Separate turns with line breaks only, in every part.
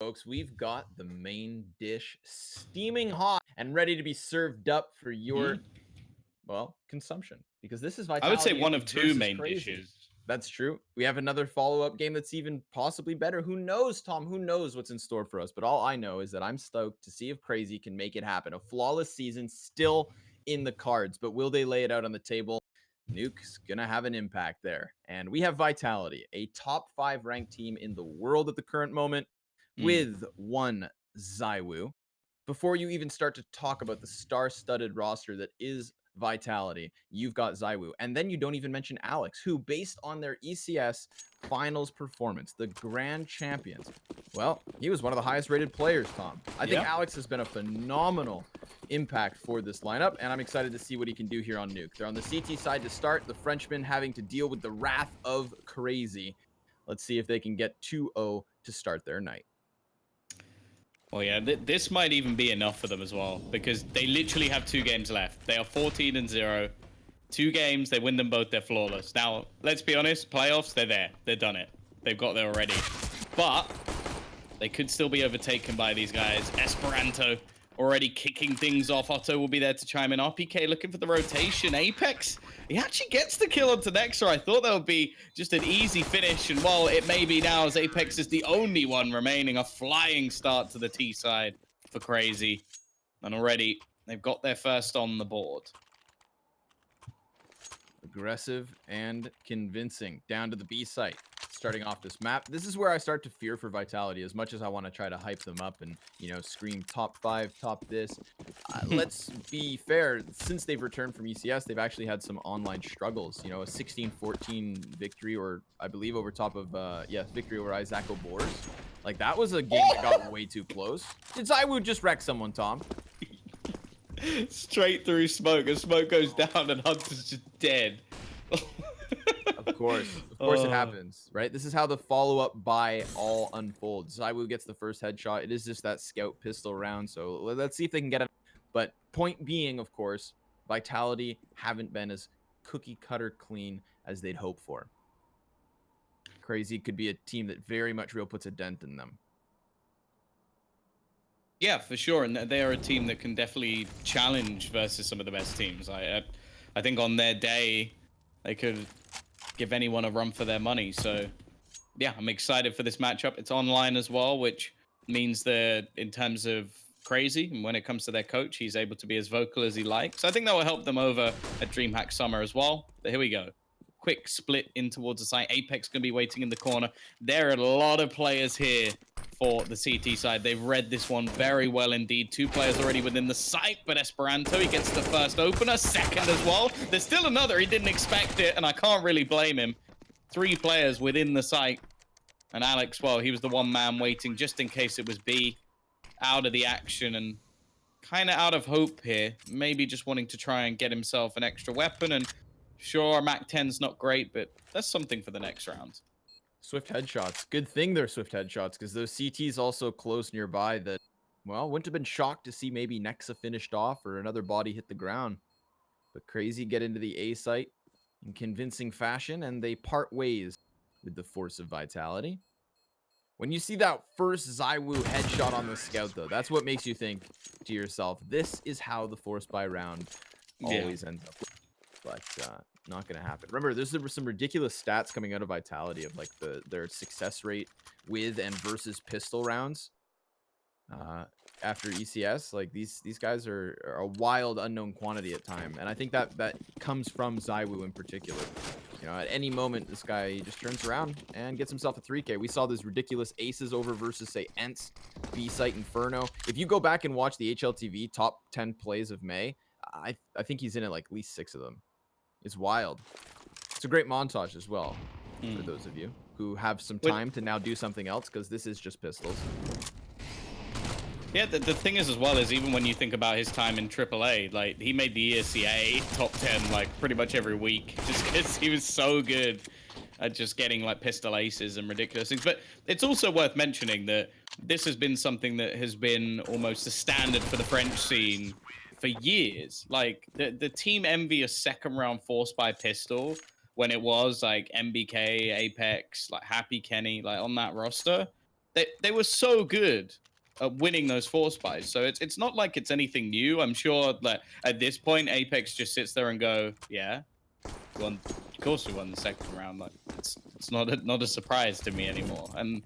folks. We've got the main dish steaming hot and ready to be served up for your, well, consumption. Because this is
I would say
Vitality
one of two
versus
main
Crazy.
dishes.
That's true. We have another follow-up game that's even possibly better. Who knows, Tom? Who knows what's in store for us? But all I know is that I'm stoked to see if Crazy can make it happen. A flawless season still in the cards, but will they lay it out on the table? Nuke's gonna have an impact there. And we have Vitality, a top 5 ranked team in the world at the current moment, with one ZywOo. Before you even start to talk about the star-studded roster that is Vitality, you've got ZywOo. And then you don't even mention Alex, who, based on their ECS finals performance, the grand champions, well, he was one of the highest rated players, Tom. I think Alex has been a phenomenal impact for this lineup, and I'm excited to see what he can do here on Nuke. They're on the CT side to start, the Frenchman having to deal with the wrath of Crazy. Let's see if they can get 2-0 to start their night.
Well, yeah, this might even be enough for them as well, because they literally have 2 games left. They are 14-0. 2 games, they win them both, they're flawless. Now, let's be honest, playoffs, they're there. They've done it. They've got there already. But they could still be overtaken by these guys. Esperanto already kicking things off. Otto will be there to chime in. RPK looking for the rotation. Apex, he actually gets the kill onto Nexa. I thought that would be just an easy finish. And while it may be now, as Apex is the only one remaining, a flying start to the T side for Crazy. And already, they've got their first on the board.
Aggressive and convincing. Down to the B site. Starting off this map. This is where I start to fear for Vitality as much as I want to try to hype them up and, you know, scream top 5, top this. Let's be fair. Since they've returned from ECS, they've actually had some online struggles. You know, a 16-14 victory, or I believe over top of, victory over Isaac O'Boars. Like, that was a game that got way too close. Did ZywOo just wreck someone, Tom?
Straight through smoke, and smoke goes down and Hunter's just dead.
Of course it happens, right? This is how the follow-up buy all unfolds. ZywOo gets the first headshot. It is just that scout pistol round, so let's see if they can get it. But point being, of course, Vitality haven't been as cookie-cutter clean as they'd hope for. Crazy could be a team that very much real puts a dent in them.
Yeah, for sure, and they are a team that can definitely challenge versus some of the best teams. I think on their day, they could give anyone a run for their money. So, yeah, I'm excited for this matchup. It's online as well, which means that in terms of Crazy, and when it comes to their coach, he's able to be as vocal as he likes. I think that will help them over at DreamHack Summer as well. But here we go. Quick split in towards the site. Apex going to be waiting in the corner. There are a lot of players here for the CT side. They've read this one very well indeed. 2 players already within the site, but Esperanto, he gets the first opener, second as well. There's still another. He didn't expect it, and I can't really blame him. 3 players within the site. And Alex, well, he was the one man waiting just in case it was B, out of the action and kind of out of hope here. Maybe just wanting to try and get himself an extra weapon. And sure, Mac 10's not great, but that's something for the next round.
Swift headshots. Good thing they're swift headshots, because those CTs also close nearby that, well, wouldn't have been shocked to see maybe Nexa finished off or another body hit the ground. But Crazy get into the A site in convincing fashion, and they part ways with the force of Vitality. When you see that first ZywOo headshot on the scout, though, that's what makes you think to yourself, this is how the force buy round always ends up. But not going to happen. Remember, there's some ridiculous stats coming out of Vitality of like their success rate with and versus pistol rounds after ECS. Like these guys are a wild unknown quantity at time, and I think that comes from ZywOo in particular. You know, at any moment, this guy just turns around and gets himself a 3K. We saw those ridiculous aces over versus, say, Ents, B-Site, Inferno. If you go back and watch the HLTV top 10 plays of May, I think he's in at like at least 6 of them. It's wild. It's a great montage as well for those of you who have some time to now do something else, because this is just pistols.
Yeah, the thing is as well is even when you think about his time in AAA, like he made the ESEA top 10 like pretty much every week just because he was so good at just getting like pistol aces and ridiculous things. But it's also worth mentioning that this has been something that has been almost a standard for the French scene for years. Like the Team Envy a second round force by pistol when it was like MBK, Apex, like Happy Kenny, like on that roster. they were so good at winning those force buys. So it's not like it's anything new. I'm sure that at this point, Apex just sits there and go, yeah, won. Of course we won the second round. Like it's not a surprise to me anymore. And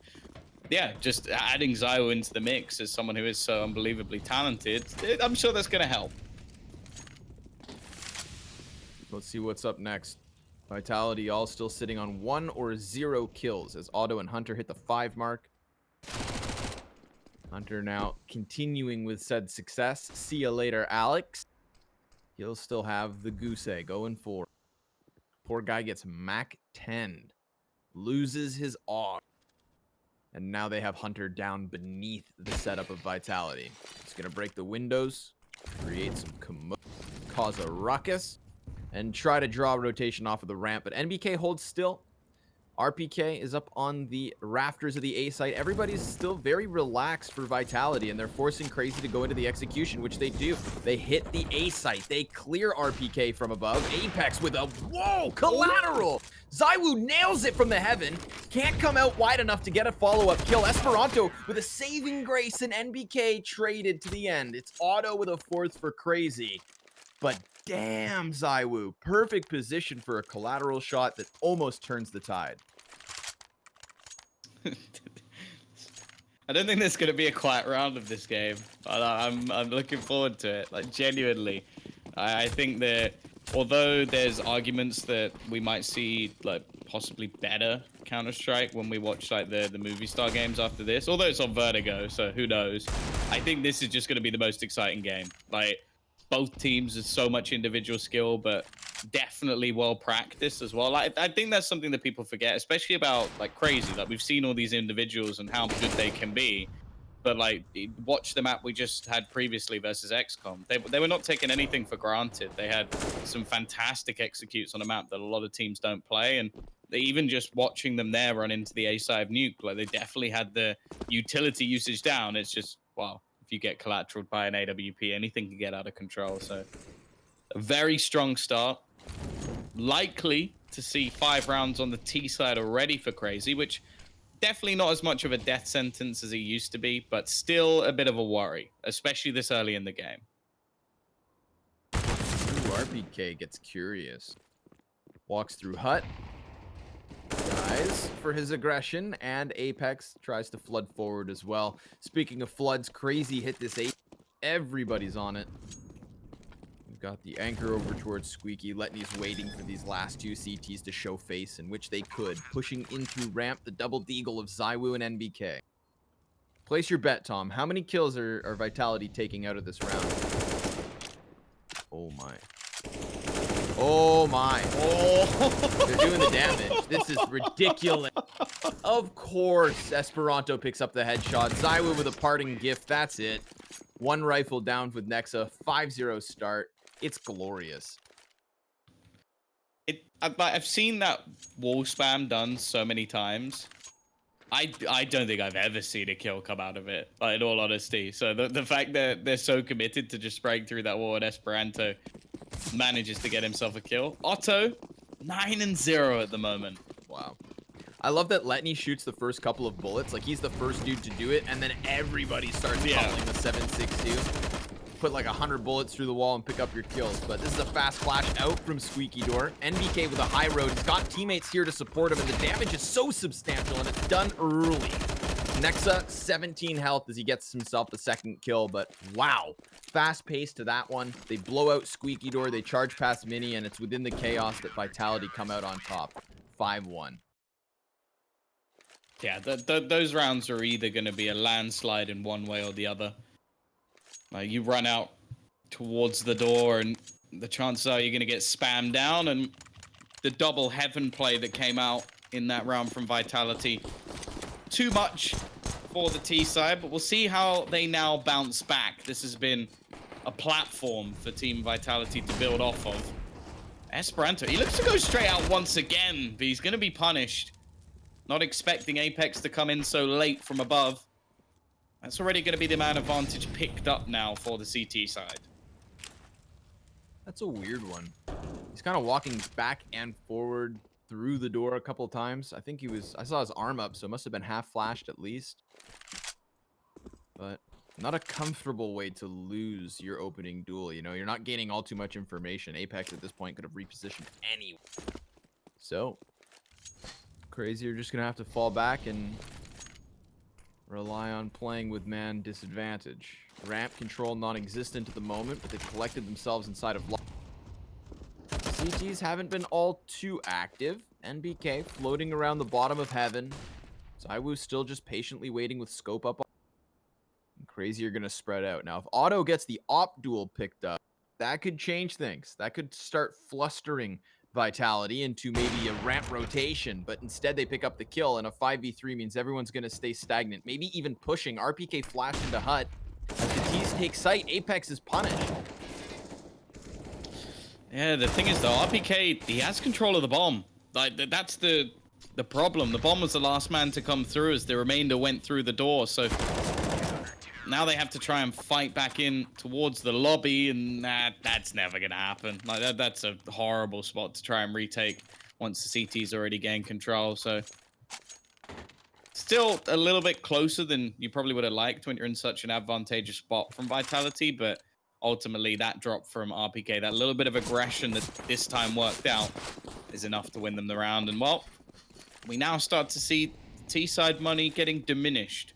yeah, just adding ZywOo into the mix as someone who is so unbelievably talented, I'm sure that's going to help.
Let's see what's up next. Vitality all still sitting on 1 or 0 kills as Otto and Hunter hit the 5 mark. Hunter now continuing with said success. See ya later, Alex. He'll still have the goose egg going forward. Poor guy gets Mac 10. Loses his AUG. And now they have Hunter down beneath the setup of Vitality. He's going to break the windows, create some commotion, cause a ruckus, and try to draw a rotation off of the ramp. But NBK holds still. RPK is up on the rafters of the A site. Everybody's still very relaxed for Vitality, and they're forcing Crazy to go into the execution, which they do. They hit the A site. They clear RPK from above. Apex with a, whoa, collateral. ZywOo nails it from the heaven. Can't come out wide enough to get a follow-up kill. Esperanto with a saving grace, and NBK traded to the end. It's Otto with a 4th for Crazy. But damn, ZywOo, perfect position for a collateral shot that almost turns the tide.
I don't think there's going to be a quiet round of this game. I'm looking forward to it, like genuinely. I think that although there's arguments that we might see like possibly better Counter-Strike when we watch like the movie star games after this, although it's on Vertigo, so who knows. I think this is just going to be the most exciting game. Like, both teams have so much individual skill, but definitely well practiced as well. I think that's something that people forget, especially about like Crazy. Like, we've seen all these individuals and how good they can be, but like watch the map we just had previously versus XCOM. They were not taking anything for granted. They had some fantastic executes on a map that a lot of teams don't play, and they, even just watching them there run into the A side of Nuke, like they definitely had the utility usage down. It's just, wow. If you get collateraled by an AWP, anything can get out of control. So a very strong start. Likely to see 5 rounds on the T side already for Crazy, which definitely not as much of a death sentence as it used to be, but still a bit of a worry, especially this early in the game.
Ooh, RPK gets curious. Walks through hut. Dies for his aggression, and Apex tries to flood forward as well. Speaking of floods, Crazy hit this 8. Everybody's on it. We've got the anchor over towards Squeaky. Letney's waiting for these last 2 CTs to show face, in which they could. Pushing into ramp, the double deagle of ZywOo and NBK. Place your bet, Tom. How many kills are Vitality taking out of this round? Oh my. Oh my. Oh. They're doing the damage. This is ridiculous. Of course, Esperanto picks up the headshot. ZywOo with a parting gift. That's it. 1 rifle down with Nexa. 5-0 start. It's glorious.
I've seen that wall spam done so many times. I don't think I've ever seen a kill come out of it, like, in all honesty. So the fact that they're so committed to just spraying through that wall, and Esperanto manages to get himself a kill. Otto, 9-0 at the moment.
Wow. I love that Letney shoots the first couple of bullets. Like, he's the first dude to do it, and then everybody starts pummeling the 7.62. Put like 100 bullets through the wall and pick up your kills. But this is a fast flash out from Squeaky Door. NBK with a high road. He's got teammates here to support him, and the damage is so substantial, and it's done early. Nexa, 17 health as he gets himself the 2nd kill, but wow. Fast pace to that one. They blow out Squeaky Door, they charge past Mini, and it's within the chaos that Vitality come out on top. 5-1.
Yeah, those rounds are either going to be a landslide in one way or the other. You run out towards the door, and the chances are you're going to get spammed down, and the double heaven play that came out in that round from Vitality, too much for the T side, but we'll see how they now bounce back. This has been a platform for Team Vitality to build off of. Esperanto, he looks to go straight out once again, but he's going to be punished. Not expecting Apex to come in so late from above. That's already going to be the man advantage picked up now for the CT side.
That's a weird one. He's kind of walking back and forward through the door a couple times. I think I saw his arm up, so it must have been half flashed at least. But not a comfortable way to lose your opening duel. You know, you're not gaining all too much information. Apex at this point could have repositioned anyway. So, Crazy are just going to have to fall back and rely on playing with man disadvantage. Ramp control non-existent at the moment, but they've collected themselves inside of CTs haven't been all too active. NBK floating around the bottom of heaven. ZywOo's still just patiently waiting with scope up. Crazy are going to spread out. Now, if Auto gets the op duel picked up, that could change things. That could start flustering Vitality into maybe a ramp rotation, but instead they pick up the kill, and a 5v3 means everyone's going to stay stagnant, maybe even pushing. RPK flashed into Hut. As the T's take sight, Apex is punished.
Yeah, the thing is, though, RPK, he has control of the bomb. Like, that's the problem. The bomb was the last man to come through as the remainder went through the door, so now they have to try and fight back in towards the lobby, and that's never going to happen. Like, that's a horrible spot to try and retake once the CT's already gained control, so still a little bit closer than you probably would have liked when you're in such an advantageous spot from Vitality, but ultimately that drop from RPK, that little bit of aggression that this time worked out, is enough to win them the round. And well, we now start to see T-side money getting diminished.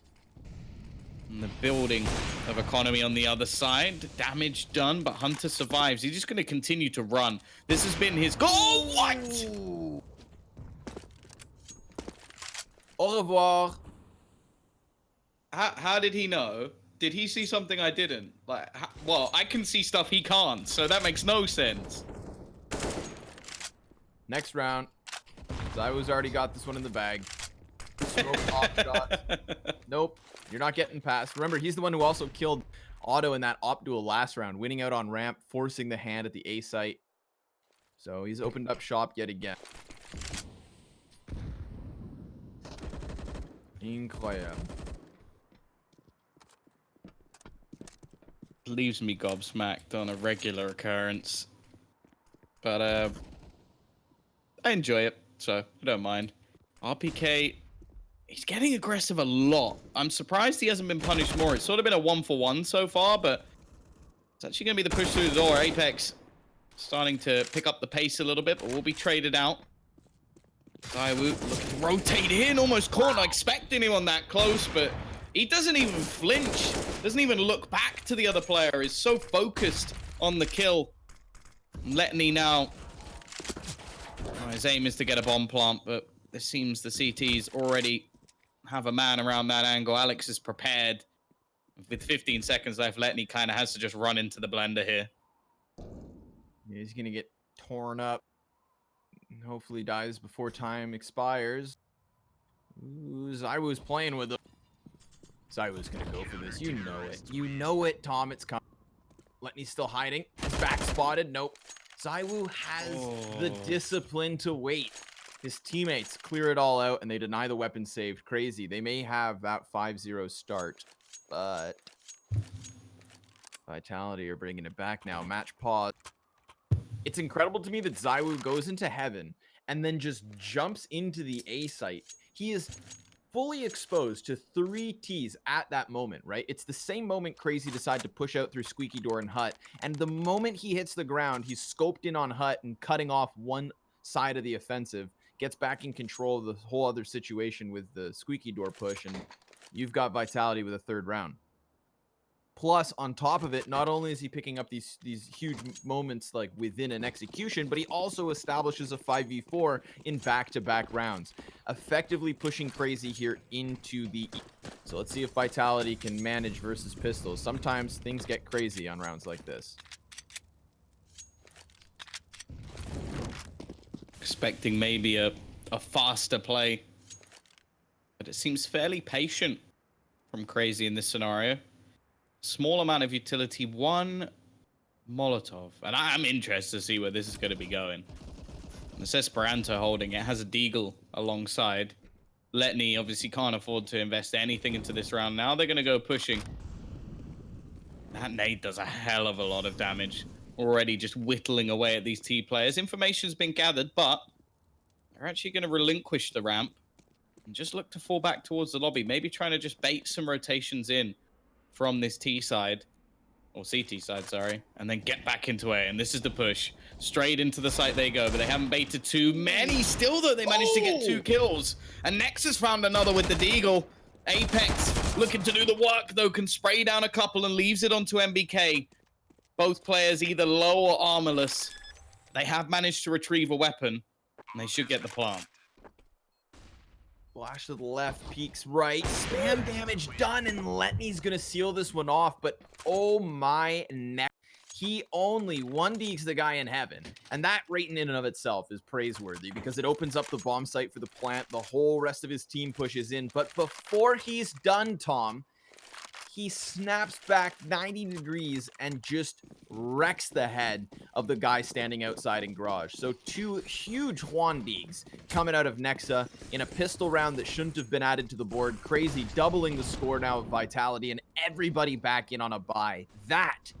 And the building of economy on the other side. Damage done, but Hunter survives. He's just going to continue to run. This has been his goal. Oh, what?
Au revoir.
How did he know? Did he see something I didn't? Like, well, I can see stuff he can't, so that makes no sense.
Next round. ZywOo's already got this one in the bag. Smoke off shots. Nope. You're not getting past. Remember, he's the one who also killed Auto in that op duel last round, winning out on ramp, forcing the hand at the A site. So he's opened up shop yet again. Incroyable.
Leaves me gobsmacked on a regular occurrence. But I enjoy it, so I don't mind. RPK, he's getting aggressive a lot. I'm surprised he hasn't been punished more. It's sort of been a 1-for-1 so far, but it's actually going to be the push through the door. Apex starting to pick up the pace a little bit, but will be traded out. ZywOo looking to rotate in, almost caught, not expecting him on that close, but he doesn't even flinch, doesn't even look back to the other player. He's so focused on the kill. Letney now, his aim is to get a bomb plant, but it seems the CTs already have a man around that angle. Alex is prepared. With 15 seconds left, Letney kind of has to just run into the blender here.
Yeah, he's going to get torn up. And hopefully dies before time expires. Ooh, ZywOo's playing with him. ZywOo's going to go for this. You know it. You know it, Tom. It's coming. Letney's still hiding. Back spotted. Nope. ZywOo has the discipline to wait. His teammates clear it all out, and they deny the weapon saved. Crazy. They may have that 5-0 start, but Vitality are bringing it back now. Match pause. It's incredible to me that ZywOo goes into heaven and then just jumps into the A site. He is fully exposed to 3 Ts at that moment, right? It's the same moment Crazy decided to push out through Squeaky Door and Hut. And the moment he hits the ground, he's scoped in on Hut and cutting off one side of the offensive. Gets back in control of the whole other situation with the Squeaky Door push. And you've got Vitality with a 3rd round. Plus, on top of it, not only is he picking up these huge moments like within an execution, but he also establishes a 5v4 in back-to-back rounds, effectively pushing Crazy here into the E. So let's see if Vitality can manage versus Pistols. Sometimes things get crazy on rounds like this.
Expecting maybe a faster play, but it seems fairly patient from Crazy in this scenario. Small amount of utility, 1 Molotov. And I'm interested to see where this is going to be going. It's Esperanto holding it. Has a Deagle alongside. Letney obviously can't afford to invest anything into this round. Now they're going to go pushing. That nade does a hell of a lot of damage. Already just whittling away at these T players. Information's been gathered, but they're actually going to relinquish the ramp and just look to fall back towards the lobby. Maybe trying to just bait some rotations in from this T side. Or CT side, sorry, and then get back into A. And this is the push. Straight into the site they go, but they haven't baited too many. Still, though, they managed to get 2 kills. And Nexus found another with the Deagle. Apex looking to do the work, though, can spray down a couple and leaves it onto MBK. Both players either low or armorless. They have managed to retrieve a weapon, and they should get the plant.
Flash to the left, peeks right, spam damage done, and Letney's gonna seal this one off, but oh my neck. He only 1Ds the guy in heaven, and that rate in and of itself is praiseworthy because it opens up the bomb site for the plant. The whole rest of his team pushes in, but before he's done, Tom, he snaps back 90 degrees and just wrecks the head of the guy standing outside in garage. So 2 huge Hwandigs coming out of Nexa in a pistol round that shouldn't have been added to the board. Crazy doubling the score now of Vitality and everybody back in on a buy. That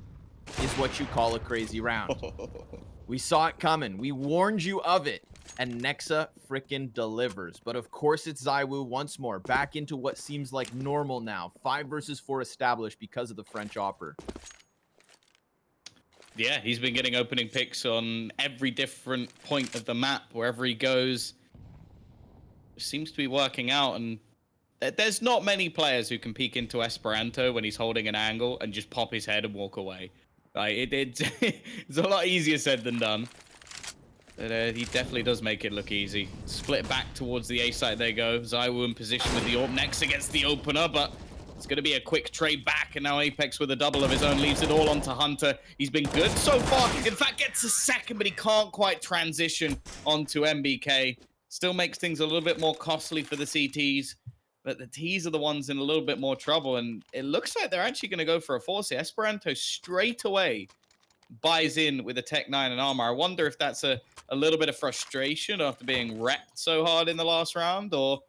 is what you call a crazy round. We saw it coming. We warned you of it. And Nexa frickin' delivers. But of course it's ZywOo once more. Back into what seems like normal now. 5 versus 4 established because of the French Opera.
Yeah, he's been getting opening picks on every different point of the map. Wherever he goes, it seems to be working out. And there's not many players who can peek into Esperanto when he's holding an angle and just pop his head and walk away. Like, it's a lot easier said than done. But, he definitely does make it look easy. Split back towards the A site they go. ZywOo in position with the AWP next against the opener, but it's going to be a quick trade back, and now Apex with a double of his own leaves it all onto Hunter. He's been good so far. In fact, gets a second, but he can't quite transition onto MBK. Still makes things a little bit more costly for the CTs, but the Ts are the ones in a little bit more trouble, and it looks like they're actually going to go for a force here. Esperanto straight away buys in with a Tech 9 and armor. I wonder if that's a little bit of frustration after being wrecked so hard in the last round, or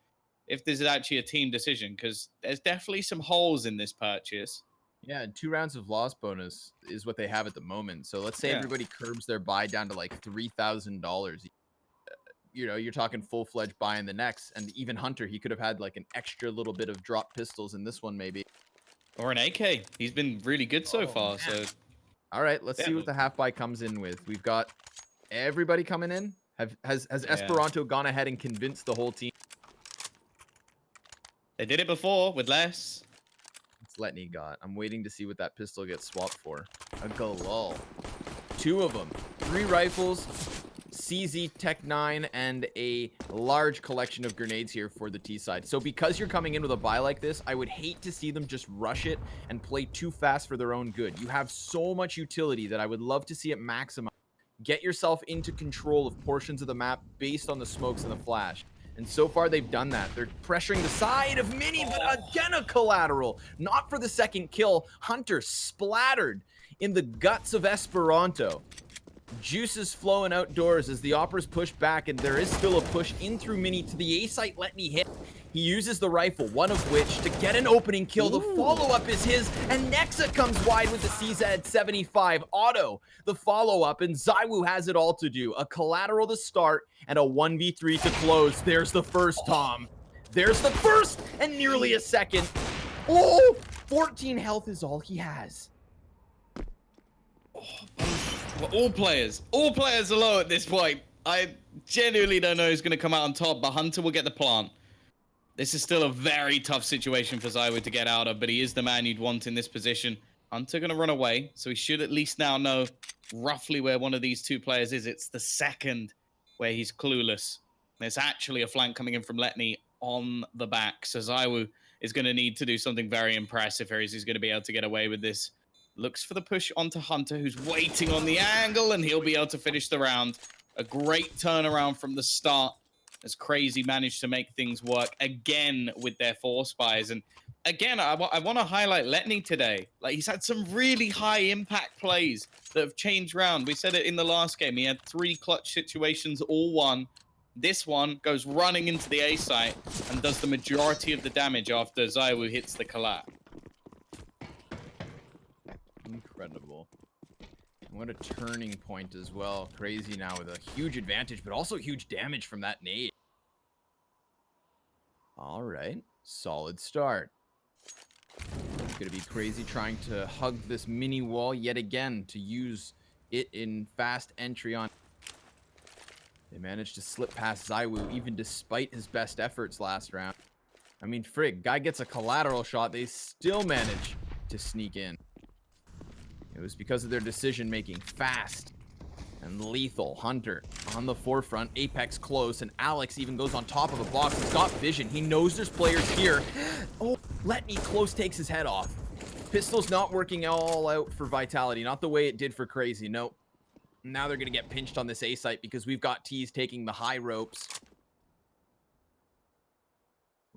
if this is actually a team decision, because there's definitely some holes in this purchase.
Yeah, and 2 rounds of loss bonus is what they have at the moment. So let's say everybody curbs their buy down to like $3,000. You know, you're talking full-fledged buy in the next, and even Hunter, he could have had like an extra little bit of drop pistols in this one maybe.
Or an AK. He's been really good so far,
man.
so...
All right, let's see what the half buy comes in with. We've got everybody coming in. Has Esperanto gone ahead and convinced the whole team?
They did it before with less.
It's Letney got. I'm waiting to see what that pistol gets swapped for. A Galul. 2 of them. 3 rifles, CZ Tech 9, and a large collection of grenades here for the T side. So because you're coming in with a buy like this, I would hate to see them just rush it and play too fast for their own good. You have so much utility that I would love to see it maximize. Get yourself into control of portions of the map based on the smokes and the flash. And so far, they've done that. They're pressuring the side of Mini, but again, a collateral. Not for the second kill. Hunter splattered in the guts of Esperanto. Juices flowing outdoors as the Opera's pushed back, and there is still a push in through Mini to the A site. Letney hit. He uses the rifle, one of which to get an opening kill. The follow-up is his, and Nexa comes wide with the CZ75 auto. The follow-up, and ZywOo has it all to do. A collateral to start and a 1v3 to close. There's the first, Tom. There's the first, and nearly a second. Oh, 14 health is all he has.
Well, all players are low at this point. I genuinely don't know who's going to come out on top, but Hunter will get the plant. This is still a very tough situation for ZywOo to get out of, but he is the man you'd want in this position. Hunter going to run away, so he should at least now know roughly where one of these 2 players is. It's the second where he's clueless. There's actually a flank coming in from Letney on the back, so ZywOo is going to need to do something very impressive here. He's going to be able to get away with this. Looks for the push onto Hunter, who's waiting on the angle, and he'll be able to finish the round. A great turnaround from the start, as Crazy managed to make things work again with their 4 spies. And again, I want to highlight Letney today. Like, he's had some really high impact plays that have changed round. We said it in the last game. He had 3 clutch situations, all won. This one goes running into the A site and does the majority of the damage after ZywOo hits the collapse.
Incredible. What a turning point as well. Crazy now with a huge advantage, but also huge damage from that nade. All right, solid start. It's gonna be Crazy trying to hug this mini wall yet again to use it in fast entry on. They managed to slip past ZywOo even despite his best efforts last round. I mean, frig, guy gets a collateral shot, they still manage to sneak in. It was because of their decision making, fast and lethal. Hunter on the forefront, Apex close, and Alex even goes on top of a box. He's got vision, he knows there's players here. Oh, Let Me close takes his head off. Pistol's not working all out for Vitality, not the way it did for Crazy, nope. Now they're gonna get pinched on this A site because we've got T's taking the high ropes.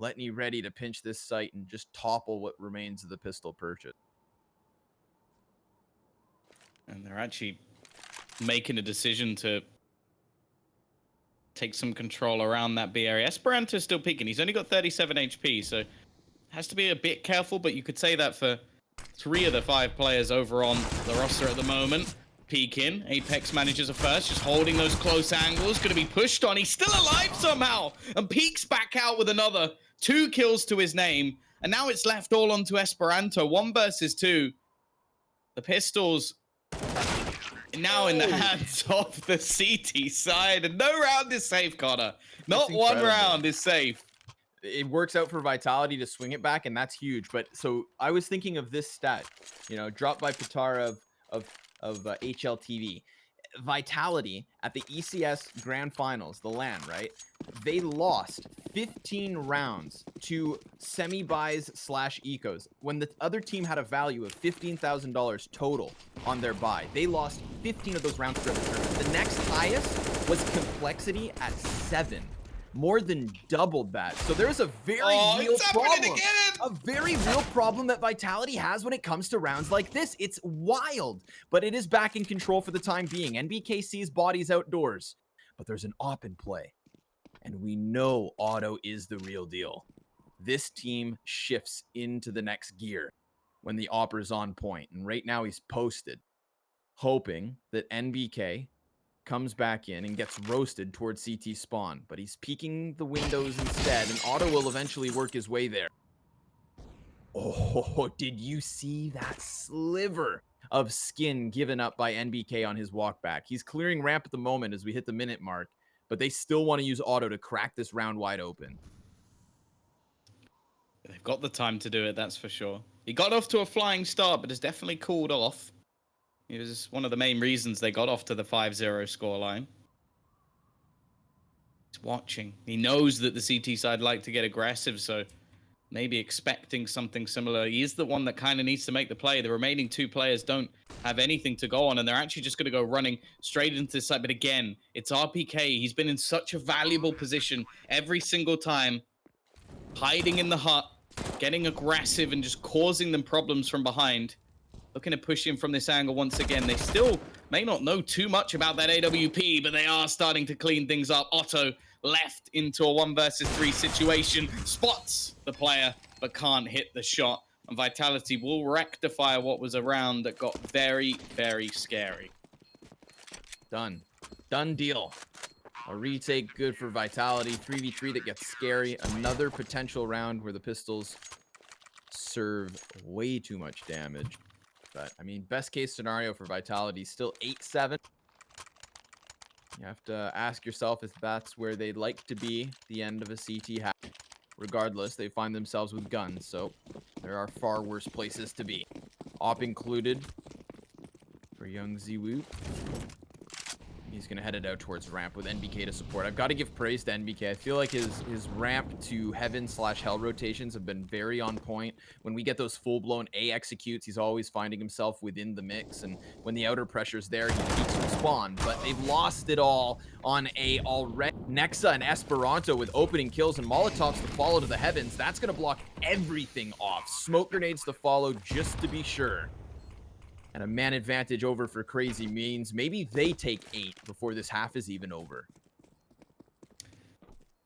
Letney ready to pinch this site and just topple what remains of the Pistol purchase.
And they're actually making a decision to take some control around that B area. Esperanto's still peeking. He's only got 37 HP, so has to be a bit careful, but you could say that for 3 of the 5 players over on the roster at the moment. Peeking. Apex manages a first, just holding those close angles. Going to be pushed on. He's still alive somehow, and peeks back out with another 2 kills to his name. And now it's left all onto Esperanto. 1 versus 2. The Pistols now in the hands of the CT side, and no round is safe, Connor. Not one round is safe.
It works out for Vitality to swing it back, and that's huge. But so I was thinking of this stat, you know, dropped by Patara of HLTV. Vitality at the ECS Grand Finals, the LAN, right? They lost 15 rounds to semi-buys / ecos when the other team had a value of $15,000 total on their buy. They lost 15 of those rounds for the tournament. The next highest was Complexity at 7. More than doubled that. So there's a very real problem. A very real problem that Vitality has when it comes to rounds like this. It's wild, but it is back in control for the time being. NBKC's body's outdoors, but there's an op in play. And we know Otto is the real deal. This team shifts into the next gear when the opera's on point. And right now he's posted, hoping that NBK comes back in and gets roasted towards CT spawn, but he's peeking the windows instead, and Otto will eventually work his way there. Oh, did you see that sliver of skin given up by NBK on his walk back? He's clearing ramp at the moment as we hit the minute mark, but they still want to use Otto to crack this round wide open.
They've got the time to do it, that's for sure. He got off to a flying start, but has definitely cooled off. It was one of the main reasons they got off to the 5-0 scoreline. He's watching. He knows that the CT side like to get aggressive, so maybe expecting something similar. He is the one that kind of needs to make the play. The remaining 2 players don't have anything to go on, and they're actually just going to go running straight into this side. But again, it's RPK. He's been in such a valuable position every single time, hiding in the hut, getting aggressive, and just causing them problems from behind. Looking to push in from this angle once again. They still may not know too much about that AWP, but they are starting to clean things up. Otto left into a 1 versus 3 situation. Spots the player, but can't hit the shot. And Vitality will rectify what was a round that got very, very scary.
Done. Done deal. A retake good for Vitality. 3v3 that gets scary. Another potential round where the Pistols serve way too much damage. But, I mean, best case scenario for Vitality, still 8-7. You have to ask yourself if that's where they'd like to be at the end of a CT half. Regardless, they find themselves with guns, so there are far worse places to be. Op included for young ZywOo. He's going to head it out towards ramp with NBK to support. I've got to give praise to NBK. I feel like his ramp to heaven / hell rotations have been very on point. When we get those full-blown A executes, he's always finding himself within the mix. And when the outer pressure's there, he peaks from spawn. But they've lost it all on A already. Nexa and Esperanto with opening kills and Molotovs to follow to the heavens. That's going to block everything off. Smoke grenades to follow just to be sure. And a man advantage over for Crazy means maybe they take 8 before this half is even over.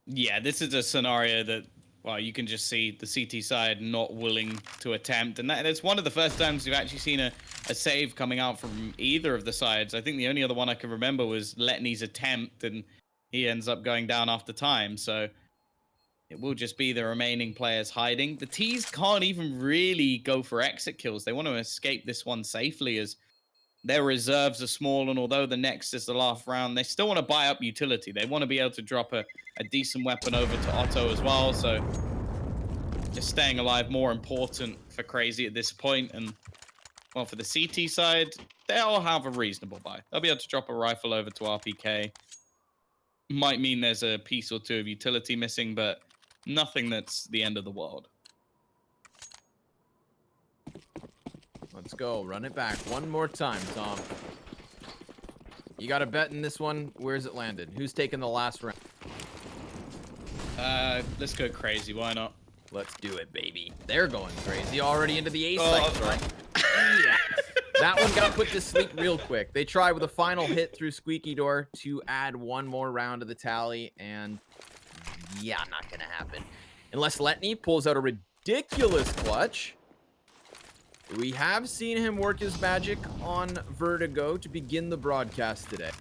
Yeah, this is a scenario that well, you can just see the CT side not willing to attempt. And it's one of the first times you've actually seen a save coming out from either of the sides. I think the only other one I can remember was Letney's attempt, and he ends up going down after time. So it will just be the remaining players hiding. The T's can't even really go for exit kills. They want to escape this one safely as their reserves are small, and although the next is the last round, they still want to buy up utility. They want to be able to drop a decent weapon over to Otto as well. So just staying alive more important for Crazy at this point. And well, for the CT side, they'll have a reasonable buy. They'll be able to drop a rifle over to RPK. Might mean there's a piece or two of utility missing, but nothing that's the end of the world.
Let's go. Run it back one more time, Tom. You got a bet in this one. Where's it landed? Who's taking the last round?
Let's go Crazy. Why not?
Let's do it, baby. They're going crazy already into the A
Oh,
site, right? Yeah. That one got put to sleep real quick. They try with a final hit through Squeaky Door to add one more round to the tally, and yeah, not gonna happen. Unless Letney pulls out a ridiculous clutch. We have seen him work his magic on Vertigo to begin the broadcast today.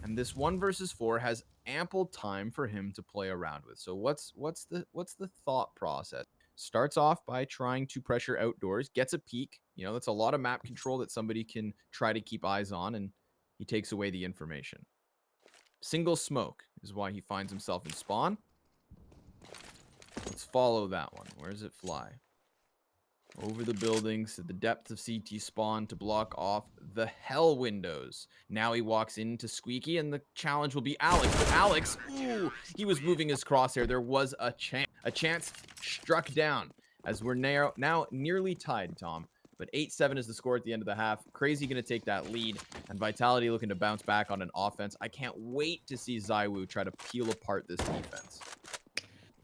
And this 1 versus 4 has ample time for him to play around with. So what's the thought process? Starts off by trying to pressure outdoors, gets a peek. You know, that's a lot of map control that somebody can try to keep eyes on, and he takes away the information. Single smoke is why he finds himself in spawn. Let's follow that one. Where does it fly? Over the buildings to the depth of CT spawn to block off the hell windows. Now he walks into Squeaky, and the challenge will be Alex. But Alex, ooh, he was moving his crosshair. There was a chance. A chance struck down as we're now nearly tied, Tom. But 8-7 is the score at the end of the half. Crazy going to take that lead, and Vitality looking to bounce back on an offense. I can't wait to see ZywOo try to peel apart this defense.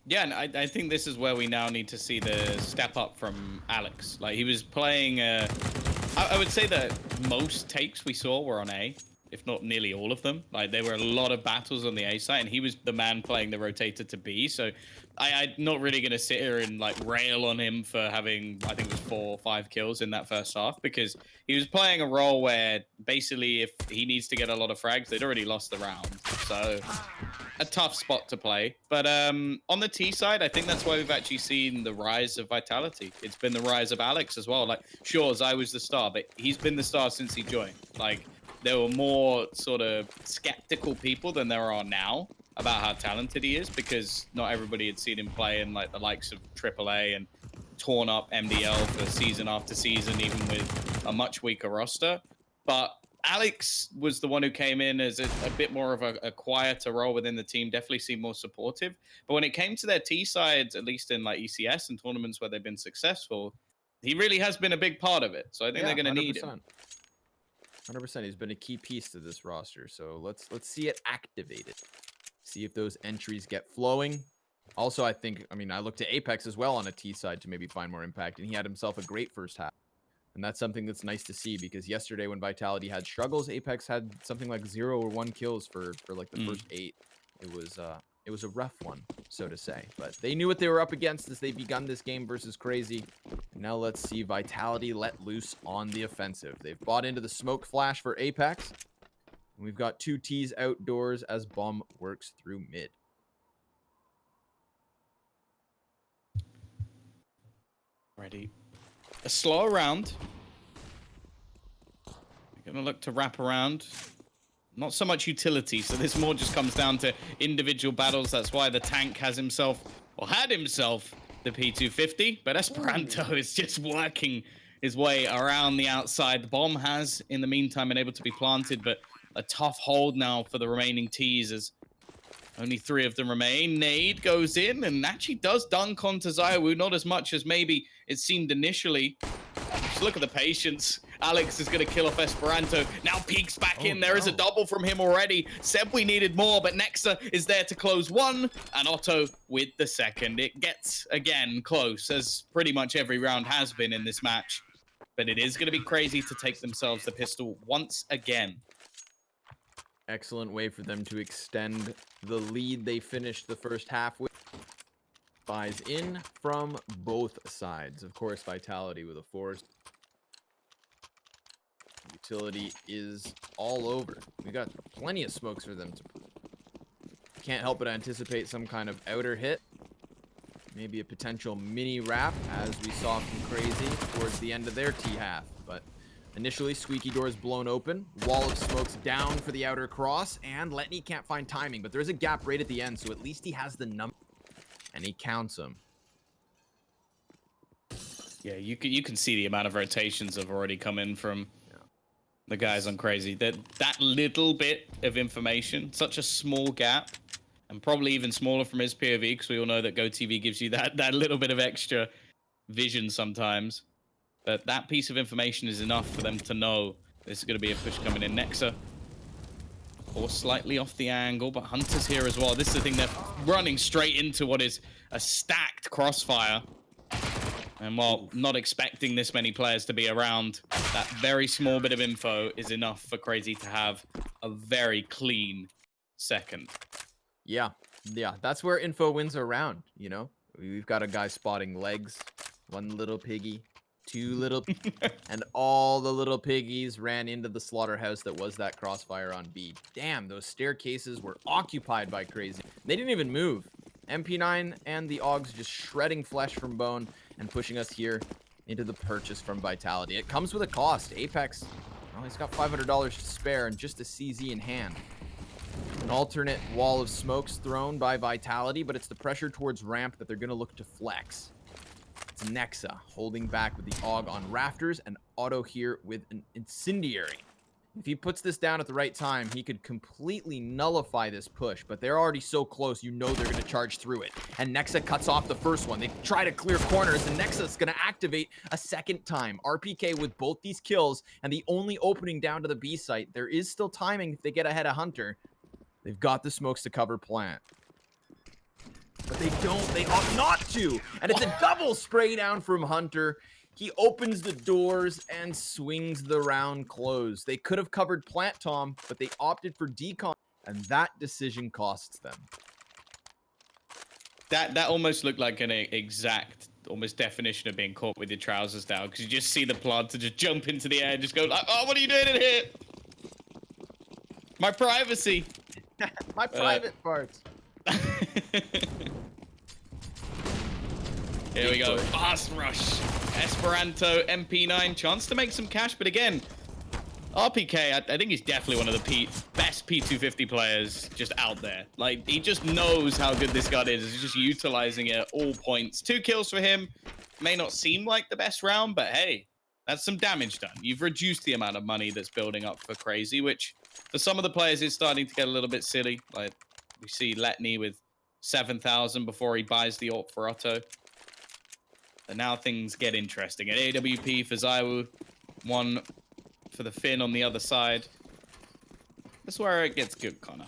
Yeah, and I think this is where we now need to see the step up from Alex. Like, he was playing... I would say that most takes we saw were on A, if not nearly all of them. Like, there were a lot of battles on the A side, and he was the man playing the rotator to B. So I'm not really going to sit here and, like, rail on him for having, I think it was 4 or 5 kills in that first half, because he was playing a role where basically if he needs to get a lot of frags, they'd already lost the round. So... a tough spot to play. But on the T side, I think that's why we've actually seen the rise of Vitality. It's been the rise of Alex as well. Like, sure, Zai was the star, but he's been the star since he joined. Like, there were more sort of skeptical people than there are now about how talented he is, because not everybody had seen him play in like the likes of AAA and torn up MDL for season after season, even with a much weaker roster. But Alex was the one who came in as a bit more of a quieter role within the team, definitely seemed more supportive. But when it came to their T sides, at least in like ECS and tournaments where they've been successful, he really has been a big part of it. So I think they're going to need him.
100%. He's been a key piece to this roster. So let's see it activated. See if those entries get flowing. Also, I look to Apex as well on a T side to maybe find more impact, and he had himself a great first half. And that's something that's nice to see, because yesterday when Vitality had struggles, Apex had something like 0 or 1 kills for like the first 8. It was a rough one, so to say. But they knew what they were up against as they begun this game versus Crazy. Now let's see Vitality let loose on the offensive. They've bought into the smoke flash for Apex. And we've got 2 T's outdoors as Bomb works through mid.
Ready. A slow round. We're going to look to wrap around. Not so much utility, so this more just comes down to individual battles. That's why the tank has himself, or had himself, the P250. But Esperanto is just working his way around the outside. The bomb has, in the meantime, been able to be planted, but a tough hold now for the remaining T's as only 3 of them remain. Nade goes in and actually does dunk onto ZywOo, not as much as maybe it seemed initially. Just look at the patience. Alex is going to kill off Esperanto. Now peeks back in. There is a double from him already. Said we needed more, but Nexa is there to close 1, and Otto with the 2nd. It gets, again, close, as pretty much every round has been in this match. But it is going to be Crazy to take themselves the pistol once again.
Excellent way for them to extend the lead they finished the first half with. buys in from both sides. Of course, Vitality with a force. Utility is all over. We got plenty of smokes for them to... Can't help but anticipate some kind of outer hit. Maybe a potential mini wrap, as we saw from CR4ZY towards the end of their T-half. But initially, Squeaky Door is blown open. Wall of smokes down for the outer cross, and Letney can't find timing. But there's a gap right at the end, so at least he has the number, and he counts them.
Yeah, you can see the amount of rotations have already come in from the guys on CR4ZY. That little bit of information, such a small gap, and probably even smaller from his POV, because we all know that GoTV gives you that little bit of extra vision sometimes. But that piece of information is enough for them to know this is going to be a push coming in. Nexa, or slightly off the angle, but Hunter's here as well. This is the thing, they're running straight into what is a stacked crossfire. And while not expecting this many players to be around, that very small bit of info is enough for CR4ZY to have a very clean second.
Yeah, that's where info wins a round, you know? We've got a guy spotting legs, one little piggy, two little, and all the little piggies ran into the slaughterhouse that was that crossfire on B. Damn, those staircases were occupied by CR4ZY. They didn't even move. MP9 and the Augs just shredding flesh from bone and pushing us here into the purchase from Vitality. It comes with a cost. Apex, well, he's got $500 to spare and just a CZ in hand. An alternate wall of smokes thrown by Vitality, but it's the pressure towards ramp that they're going to look to flex. It's Nexa holding back with the AUG on rafters, and Otto here with an incendiary. If he puts this down at the right time, he could completely nullify this push, but they're already so close, you know they're going to charge through it. And Nexa cuts off the first one. They try to clear corners, and Nexa's going to activate a second time. RPK with both these kills, and the only opening down to the B site. There is still timing if they get ahead of Hunter. They've got the smokes to cover plant. But they don't. They ought not to. And it's a double spray down from Hunter. He opens the doors and swings the round closed. They could have covered plant, Tom, but they opted for decon, and that decision costs them.
That almost looked like an exact, almost definition of being caught with your trousers down, because you just see the planter just jump into the air and just go like, oh, what are you doing in here? My privacy.
My private parts.
Here we go. Fast rush. Esperanto, MP9, chance to make some cash, but again, RPK, I think he's definitely one of the best P250 players just out there. Like, he just knows how good this gun is. He's just utilizing it at all points. 2 kills for him. May not seem like the best round, but hey, that's some damage done. You've reduced the amount of money that's building up for CR4ZY, which for some of the players is starting to get a little bit silly. Like, we see Letney with 7,000 before he buys the ult for Otto. And now things get interesting. An AWP for ZywOo, one for the Finn on the other side. That's where it gets good, Connor.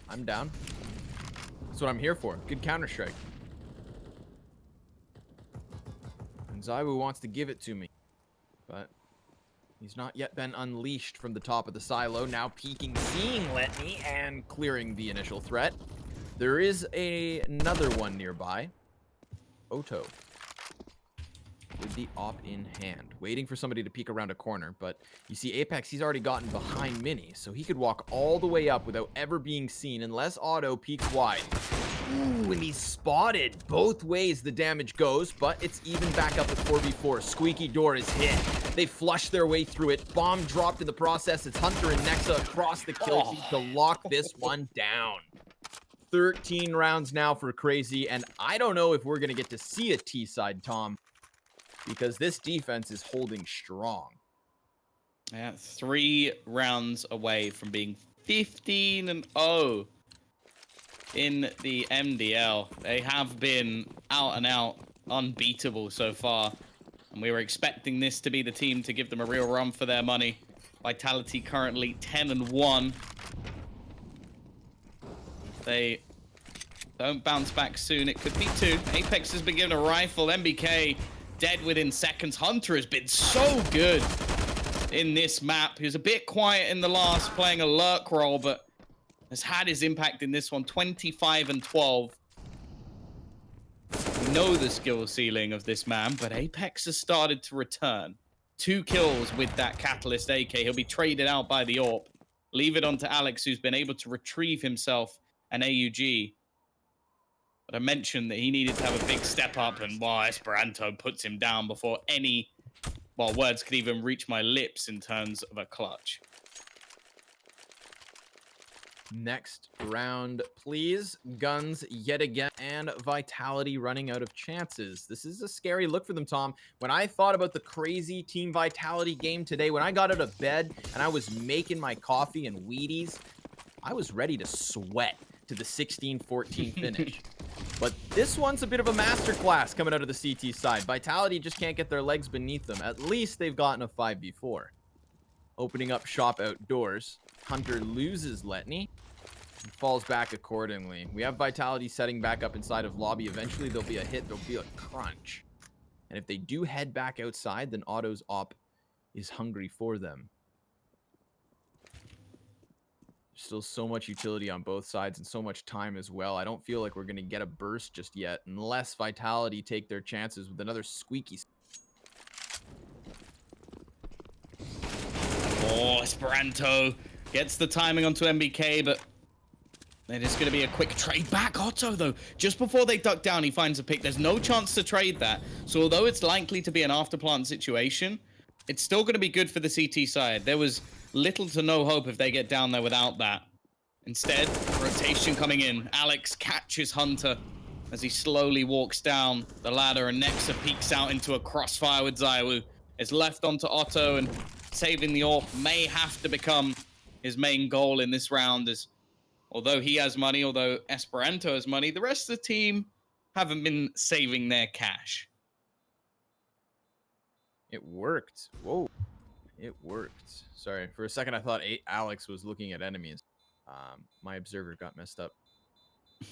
I'm down. That's what I'm here for. Good Counter-Strike. And ZywOo wants to give it to me. But he's not yet been unleashed from the top of the silo. Now peeking, seeing Letney, and clearing the initial threat. There is another one nearby. Otto with the op in hand, waiting for somebody to peek around a corner. But you see Apex, he's already gotten behind Mini, so he could walk all the way up without ever being seen unless Otto peeks wide. Ooh, and he's spotted. Both ways the damage goes, but it's even back up at 4v4. Squeaky Door is hit. They flush their way through it. Bomb dropped in the process. It's Hunter and Nexa across the kill feed to lock this one down. 13 rounds now for CR4ZY, and I don't know if we're going to get to see a T-side, Tom, because this defense is holding strong.
Yeah, 3 rounds away from being 15-0 in the MDL. They have been out and out unbeatable so far, and we were expecting this to be the team to give them a real run for their money. Vitality currently 10-1. They don't bounce back soon. It could be 2. Apex has been given a rifle. MBK dead within seconds. Hunter has been so good in this map. He was a bit quiet in the last, playing a lurk role, but has had his impact in this one. 25-12. know the skill ceiling of this man, but Apex has started to return. 2 kills with that Catalyst AK. He'll be traded out by the AWP. Leave it on to Alex, who's been able to retrieve himself an AUG. But I mentioned that he needed to have a big step up, and Esperanto puts him down before any, words could even reach my lips in terms of a clutch.
Next round, please. Guns yet again, and Vitality running out of chances. This is a scary look for them, Tom. When I thought about the crazy Team Vitality game today, when I got out of bed and I was making my coffee and Wheaties, I was ready to sweat to the 16-14 finish. But this one's a bit of a masterclass coming out of the CT side. Vitality just can't get their legs beneath them. At least they've gotten a 5v4. Opening up shop outdoors. Hunter loses Letney and falls back accordingly. We have Vitality setting back up inside of lobby. Eventually there'll be a hit, there'll be a crunch. And if they do head back outside, then Otto's op is hungry for them. There's still so much utility on both sides and so much time as well. I don't feel like we're going to get a burst just yet unless Vitality take their chances with another squeaky.
Oh, Esperanto gets the timing onto MBK, but it is going to be a quick trade back. Otto, though, just before they duck down, he finds a pick. There's no chance to trade that. So although it's likely to be an afterplant situation, it's still going to be good for the CT side. There was little to no hope if they get down there without that. Instead, rotation coming in. Alex catches Hunter as he slowly walks down the ladder, and Nexa peeks out into a crossfire with ZywOo. It's left onto Otto, and saving the AWP may have to become his main goal in this round, as although he has money, although Esperanto has money, the rest of the team haven't been saving their cash.
It worked. Whoa. It worked. Sorry, for a second I thought Alex was looking at enemies. My observer got messed up.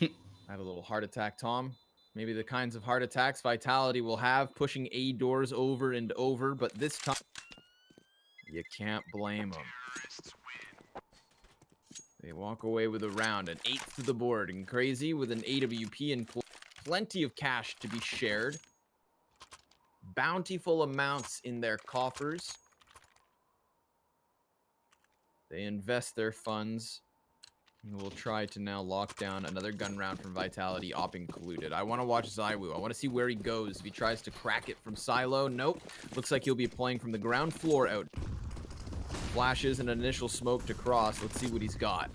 I had a little heart attack, Tom. Maybe the kinds of heart attacks Vitality will have, pushing A doors over and over, but this time you can't blame them. They walk away with a round, an 8th to the board, and Crazy with an AWP and plenty of cash to be shared. Bountiful amounts in their coffers. They invest their funds. And we'll try to now lock down another gun round from Vitality, op included. I want to watch ZywOo. I want to see where he goes. If he tries to crack it from silo, nope. Looks like he'll be playing from the ground floor out. Flashes and an initial smoke to cross. Let's see what he's got.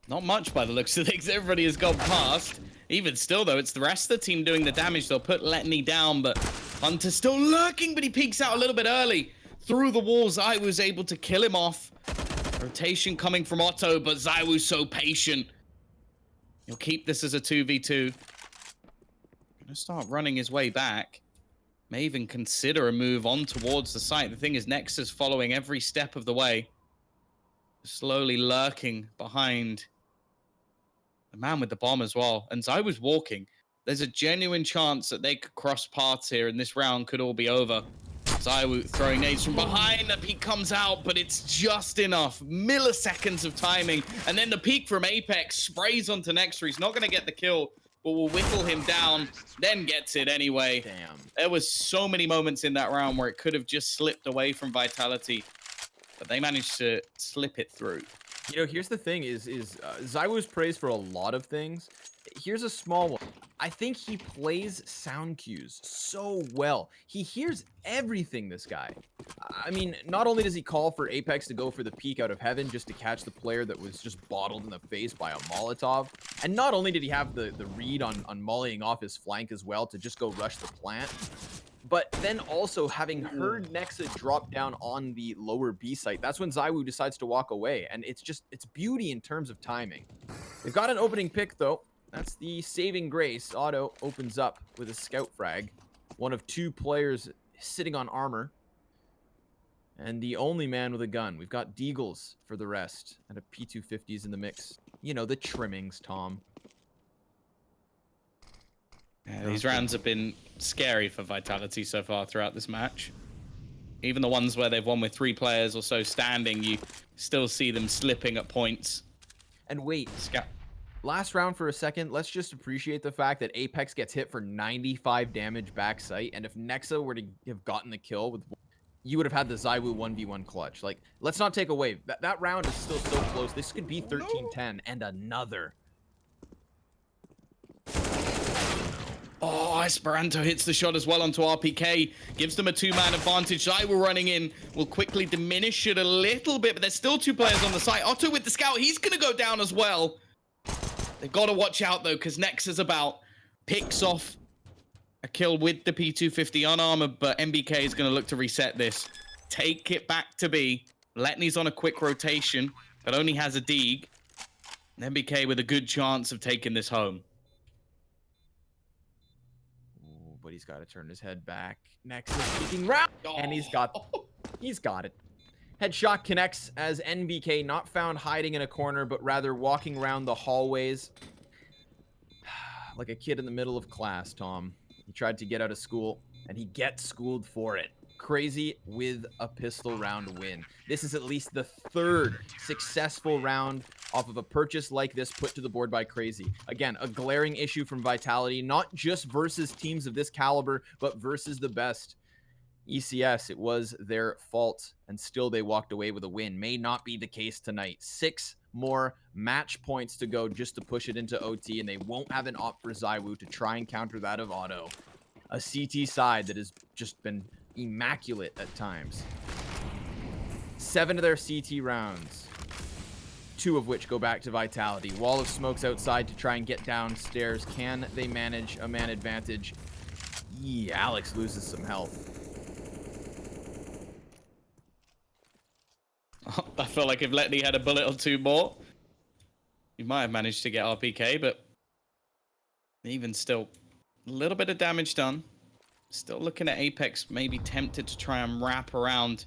Not much by the looks of things. Everybody has gone past. Even still, though, it's the rest of the team doing the damage. They'll put Letney down, but Hunter's still lurking, but he peeks out a little bit early. Through the walls, ZywOo was able to kill him off. Rotation coming from Otto, but ZywOo's so patient. He'll keep this as a 2v2. Gonna start running his way back. May even consider a move on towards the site. The thing is, Nexa's following every step of the way. Slowly lurking behind the man with the bomb as well. And ZywOo's walking. There's a genuine chance that they could cross paths here and this round could all be over. ZywOo throwing nades from behind. The peek comes out, but it's just enough. Milliseconds of timing. And then the peek from Apex sprays onto Nexa. He's not going to get the kill, but will whittle him down, then gets it anyway.
Damn.
There was so many moments in that round where it could have just slipped away from Vitality, but they managed to slip it through.
You know, here's the thing is ZywOo's praised for a lot of things. Here's a small one. I think he plays sound cues so well. He hears everything, this guy. I mean, not only does he call for Apex to go for the peek out of heaven just to catch the player that was just bottled in the face by a Molotov, and not only did he have the read on volleying off his flank as well to just go rush the plant, but then also having heard Nexa drop down on the lower B site, that's when ZywOo decides to walk away. And it's beauty in terms of timing. They've got an opening pick, though. That's the saving grace. Otto opens up with a scout frag. One of 2 players sitting on armor. And the only man with a gun. We've got Deagles for the rest. And a P250's in the mix. You know, the trimmings, Tom.
Yeah, these rounds have been scary for Vitality so far throughout this match. Even the ones where they've won with 3 players or so standing, you still see them slipping at points.
And wait,
Scout.
last round for a second, let's just appreciate the fact that Apex gets hit for 95 damage back sight, and if Nexa were to have gotten the kill with, you would have had the ZywOo 1v1 clutch. Like, let's not take away. That round is still so close. This could be 13-10 and another.
Oh, Esperanto hits the shot as well onto RPK. Gives them a 2-man advantage. ZywOo running in will quickly diminish it a little bit, but there's still 2 players on the site. Otto with the scout, he's going to go down as well. They've got to watch out, though, because Nexa's about. Picks off a kill with the P250 unarmored, but MBK is going to look to reset this. Take it back to B. Letney's on a quick rotation, but only has a Deeg. And MBK with a good chance of taking this home.
Ooh, but he's got to turn his head back. Nexa's peeking round, and he's got it. Headshot connects as NBK not found hiding in a corner, but rather walking around the hallways like a kid in the middle of class, Tom. He tried to get out of school, and he gets schooled for it. CR4ZY with a pistol round win. This is at least the 3rd successful round off of a purchase like this put to the board by CR4ZY. Again, a glaring issue from Vitality, not just versus teams of this caliber, but versus the best. ECS, it was their fault, and still they walked away with a win. May not be the case tonight. 6 more match points to go just to push it into OT, and they won't have an op for ZywOo to try and counter that of Otto. A CT side that has just been immaculate at times. 7 of their CT rounds, 2 of which go back to Vitality. Wall of smokes outside to try and get downstairs. Can they manage a man advantage? Alex loses some health.
I feel like if Letney had a bullet or 2 more, he might have managed to get RPK, but even still, a little bit of damage done. Still looking at Apex, maybe tempted to try and wrap around.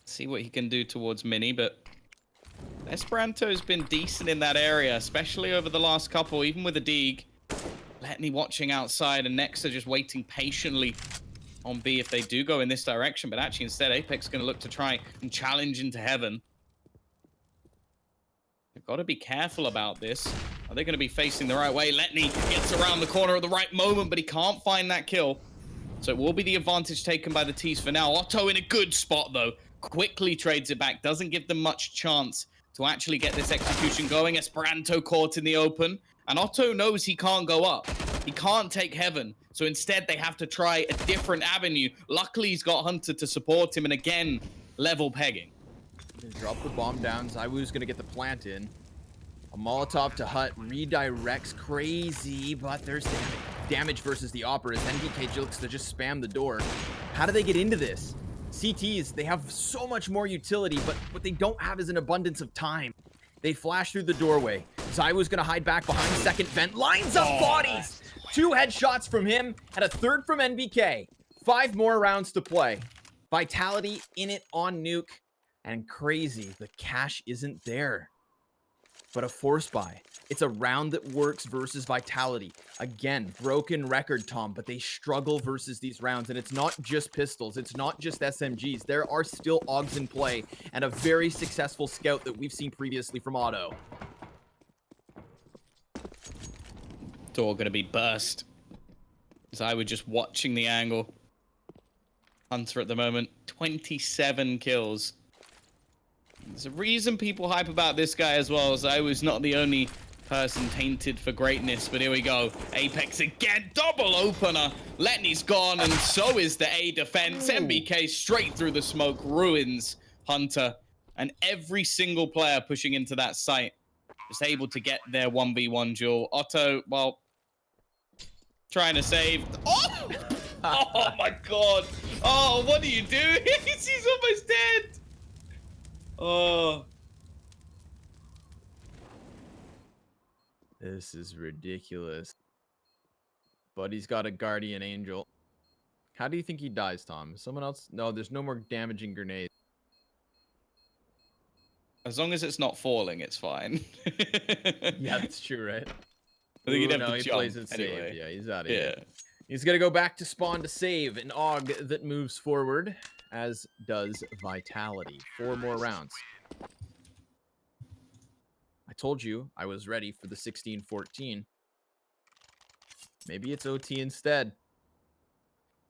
See what he can do towards Mini, but Esperanto's been decent in that area, especially over the last couple, even with a Deeg. Letney watching outside, and Nexa just waiting patiently on B if they do go in this direction, but actually instead Apex going to look to try and challenge into heaven. They've got to be careful about this. Are they going to be facing the right way? Letney gets around the corner at the right moment, but he can't find that kill. So it will be the advantage taken by the T's for now. Otto in a good spot, though. Quickly trades it back. Doesn't give them much chance to actually get this execution going. Esperanto caught in the open. And Otto knows he can't go up. He can't take heaven. So instead, they have to try a different avenue. Luckily, he's got Hunter to support him. And again, level pegging.
Drop the bomb down. ZywOo's going to get the plant in. A Molotov to Hut redirects CR4ZY, but there's damage versus the Opera as NBK looks to just spam the door. How do they get into this? CTs, they have so much more utility, but what they don't have is an abundance of time. They flash through the doorway. ZywOo's going to hide back behind second vent. Lines up bodies! 2 headshots from him and a 3rd from NBK. 5 more rounds to play. Vitality in it on Nuke. And CR4ZY, the cash isn't there. But a force buy. It's a round that works versus Vitality. Again, broken record, Tom, but they struggle versus these rounds. And it's not just pistols. It's not just SMGs. There are still AUGs in play. And a very successful scout that we've seen previously from Otto.
Door going to be burst. As I was just watching the angle. Hunter at the moment, 27 kills. There's a reason people hype about this guy as well, as I was not the only person tainted for greatness, but here we go. Apex again, double opener. Letney's gone, and so is the A defense.
Ooh.
MBK straight through the smoke, ruins Hunter. And every single player pushing into that site is able to get their 1v1 duel. Otto, well, trying to save. Oh! Oh my god. Oh, what are you doing? He's almost dead. Oh.
This is ridiculous. Buddy's got a guardian angel. How do you think he dies, Tom? Someone else? No, there's no more damaging grenades.
As long as it's not falling, it's fine.
Yeah, that's true, right?
I think he'd have
no,
to
he
jump
plays it safe.
anyway.
Yeah, he's out of
Yeah.
here. He's going to go back to spawn to save an AUG that moves forward, as does Vitality. 4 more rounds. I told you I was ready for the 16-14. Maybe it's OT instead.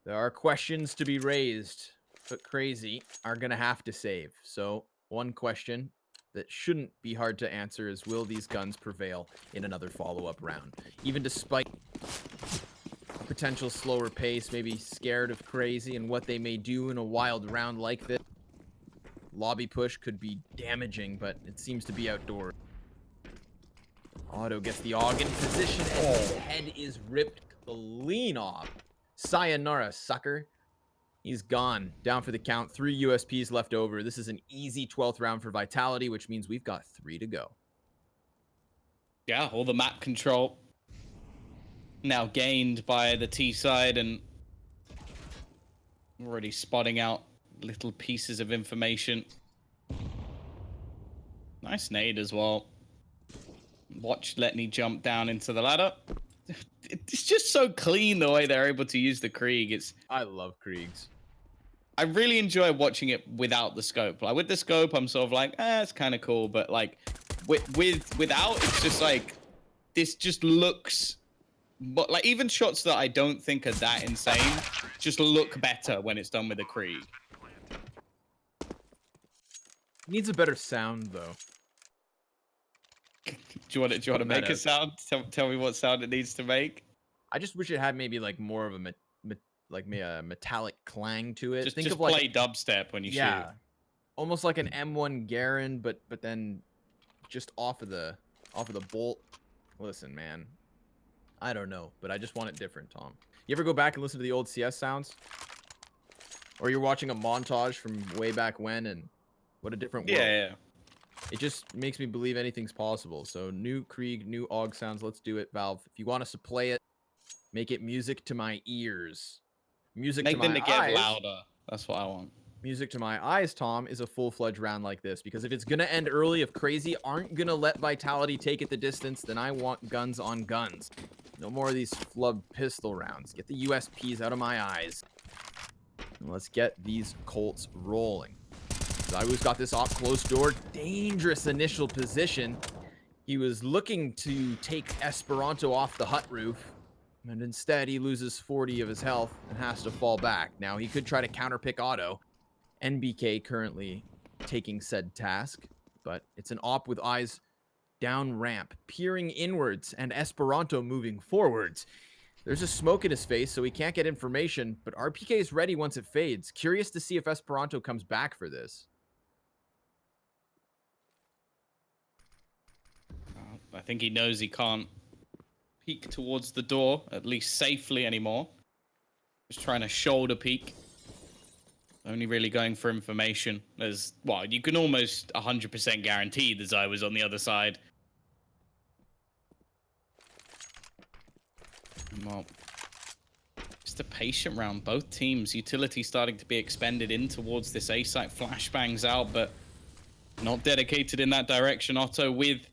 There are questions to be raised, but Crazy are going to have to save. So one question that shouldn't be hard to answer is, will these guns prevail in another follow-up round? Even despite a potential slower pace, maybe scared of Crazy and what they may do in a wild round like this. Lobby push could be damaging, but it seems to be outdoors. Otto gets the AUG in position, and his head is ripped clean off. Sayonara, sucker. He's gone. Down for the count. 3 USPs left over. This is an easy 12th round for Vitality, which means we've got 3 to go.
Yeah, all the map control now gained by the T side, and already spotting out little pieces of information. Nice nade as well. Watch Letney jump down into the ladder. It's just so clean the way they're able to use the Krieg.
I love Kriegs.
I really enjoy watching it without the scope. Like with the scope, I'm sort of like, it's kind of cool, but like without, it's just like this just looks. But like even shots that I don't think are that insane just look better when it's done with a Krieg.
Needs a better sound though.
Do you want to make a sound? Tell me what sound it needs to make.
I just wish it had maybe like more of a a metallic clang to it.
Just
Think of
play
like
dubstep when you shoot.
Almost like an M1 Garen, but then just off of the bolt. Listen, man, I don't know, but I just want it different, Tom. You ever go back and listen to the old CS sounds? Or you're watching a montage from way back when, and what a different world.
Yeah.
It just makes me believe anything's possible. So new Krieg, new AUG sounds. Let's do it, Valve. If you want us to play it, make it music to my ears. Music to my eyes. Make them to
get louder. That's what I want.
Music to my eyes, Tom, is a full-fledged round like this. Because if it's going to end early, if Crazy aren't going to let Vitality take it the distance, then I want guns on guns. No more of these flubbed pistol rounds. Get the USPs out of my eyes. And let's get these Colts rolling. ZywOo's got this off close door. Dangerous initial position. He was looking to take Esperanto off the hut roof, and instead he loses 40 of his health and has to fall back. Now he could try to counterpick Otto. NBK currently taking said task, but it's an op with eyes down ramp, peering inwards, and Esperanto moving forwards. There's a smoke in his face, so he can't get information, but RPK is ready once it fades. Curious to see if Esperanto comes back for this.
I think he knows he can't peek towards the door, at least safely anymore. Just trying to shoulder peek. Only really going for information. As well, you can almost 100% guarantee the ZywO was on the other side. Well, just a patient round. Both teams, utility starting to be expended in towards this A site. Flashbangs out, but not dedicated in that direction. Otto with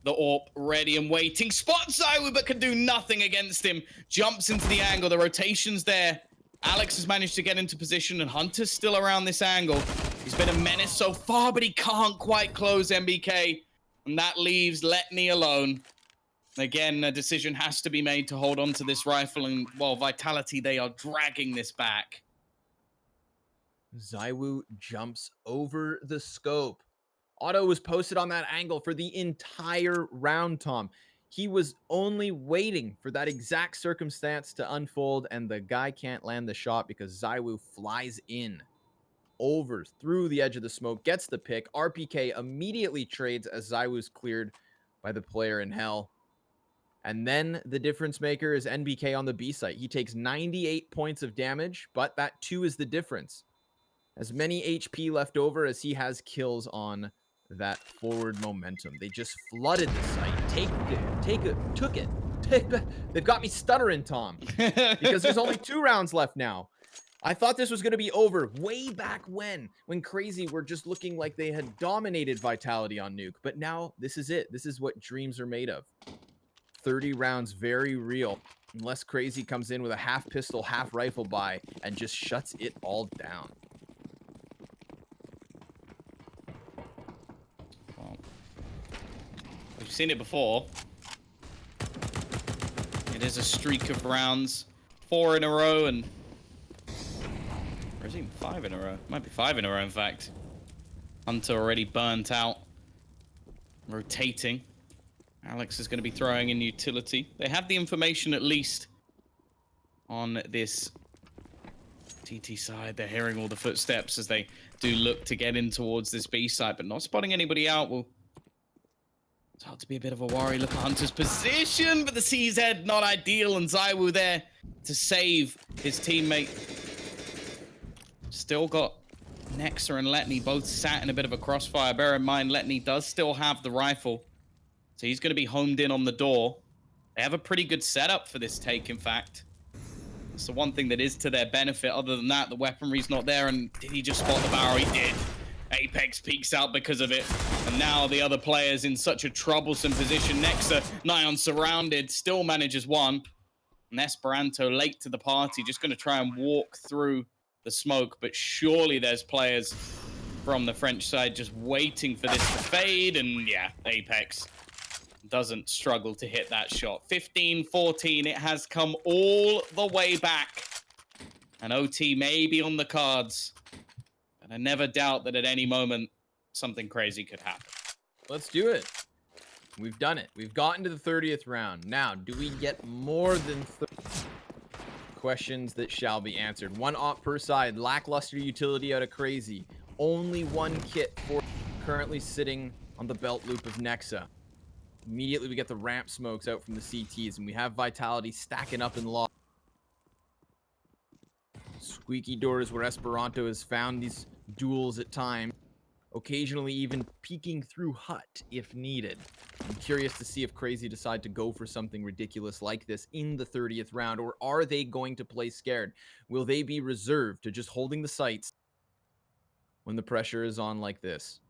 the AWP ready and waiting. Spots ZywO, but can do nothing against him. Jumps into the angle. The rotation's there. Alex has managed to get into position, and Hunter's still around this angle. He's been a menace so far, but he can't quite close MBK. And that leaves Letney alone. Again, a decision has to be made to hold on to this rifle. And, well, Vitality, they are dragging this back.
ZywO jumps over the scope. Otto was posted on that angle for the entire round, Tom. He was only waiting for that exact circumstance to unfold, and the guy can't land the shot because ZywO flies in over through the edge of the smoke, gets the pick. RPK immediately trades as ZywO's cleared by the player in hell. And then the difference maker is NBK on the B site. He takes 98 points of damage, but that too is the difference. As many HP left over as he has kills on that forward momentum. They just flooded the site. Took it. They've got me stuttering, Tom, because there's only 2 rounds left now. I thought this was going to be over way back when Crazy were just looking like they had dominated Vitality on Nuke. But now this is it. This is what dreams are made of. 30 rounds very real. Unless CR4ZY comes in with a half pistol, half rifle buy and just shuts it all down.
Well, we've seen it before. It is a streak of rounds. 4 in a row, and or is it even 5 in a row? Might be 5 in a row, in fact. Hunter already burnt out. Rotating. Alex is going to be throwing in utility. They have the information at least on this TT side. They're hearing all the footsteps as they do look to get in towards this B side, but not spotting anybody out will start to be a bit of a worry. Look at Hunter's position, but the CZ not ideal, and ZywOo there to save his teammate. Still got Nexa and Letney both sat in a bit of a crossfire. Bear in mind, Letney does still have the rifle, so he's going to be homed in on the door. They have a pretty good setup for this take, in fact. It's the one thing that is to their benefit. Other than that, the weaponry's not there, and did he just spot the barrel? He did. Apex peeks out because of it, and now the other players in such a troublesome position. Nexa, nigh on surrounded, still manages one. And Esperanto late to the party, just going to try and walk through the smoke, but surely there's players from the French side just waiting for this to fade, and yeah, Apex doesn't struggle to hit that shot. 15-14, it has come all the way back, and OT may be on the cards, but I never doubt that at any moment something crazy could happen.
Let's do it. We've done it. We've gotten to the 30th round. Now, do we get more than 30 questions that shall be answered? One op per side. Lackluster utility out of CR4ZY. Only one kit for currently sitting on the belt loop of Nexa. Immediately we get the ramp smokes out from the CTs, and we have Vitality stacking up in law. Squeaky doors where Esperanto has found these duels at times. Occasionally even peeking through hut if needed. I'm curious to see if CR4ZY decide to go for something ridiculous like this in the 30th round, or are they going to play scared? Will they be reserved to just holding the sights when the pressure is on like this?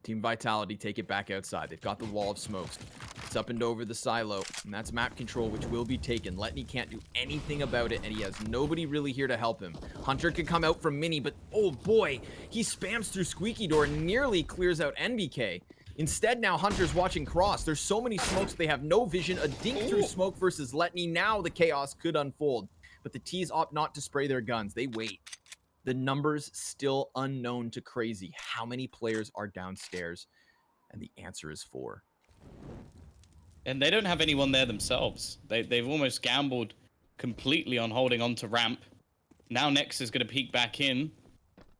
Team Vitality take it back outside. They've got the wall of smokes. It's up and over the silo, and that's map control, which will be taken. Letney can't do anything about it, and he has nobody really here to help him. Hunter can come out from Mini, but oh boy, he spams through Squeaky Door and nearly clears out NBK. Instead, now Hunter's watching Cross. There's so many smokes, they have no vision. A dink through smoke versus Letney. Now the chaos could unfold, but the T's opt not to spray their guns. They wait. The numbers still unknown to CR4ZY. How many players are downstairs? And the answer is 4.
And they don't have anyone there themselves. They've almost gambled completely on holding on to ramp. Now Nex is going to peek back in.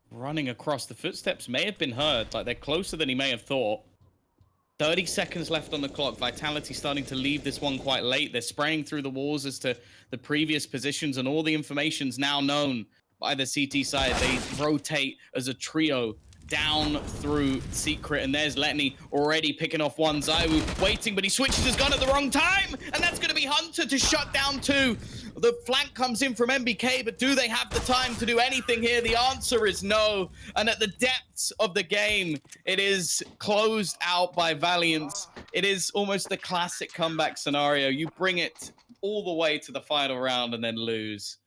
Running across. The footsteps may have been heard. Like, they're closer than he may have thought. 30 seconds left on the clock. Vitality starting to leave this one quite late. They're spraying through the walls as to the previous positions, and all the information's now known by the CT side. They rotate as a trio down through Secret, and there's Letney already picking off one. ZywOo waiting, but he switches his gun at the wrong time, and that's going to be Hunter to shut down 2. The flank comes in from MBK, but do they have the time to do anything here? The answer is no, and at the depths of the game, it is closed out by Valiance. It is almost the classic comeback scenario. You bring it all the way to the final round and then lose.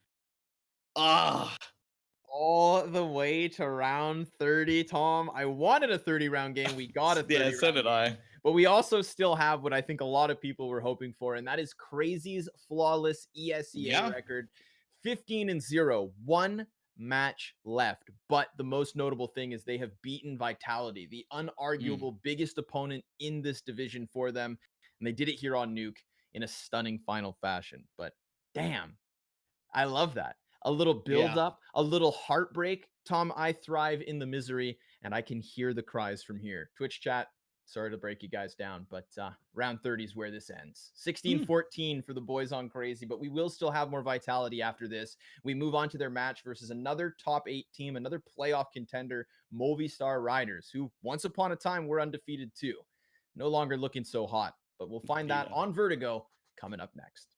All the way to round 30, Tom. I wanted a 30-round game. We got a 30
Yeah, so did I.
But we also still have what I think a lot of people were hoping for, and that is CR4ZY's flawless ESEA record. 15-0. 1 match left. But the most notable thing is they have beaten Vitality, the unarguable biggest opponent in this division for them. And they did it here on Nuke in a stunning final fashion. But damn, I love that. A little build up, a little heartbreak. Tom, I thrive in the misery, and I can hear the cries from here. Twitch chat, sorry to break you guys down, but round 30 is where this ends. 16-14 for the boys on CR4ZY, but we will still have more Vitality after this. We move on to their match versus another top 8 team, another playoff contender, Movistar Riders, who once upon a time were undefeated too. No longer looking so hot, but we'll find that on Vertigo coming up next.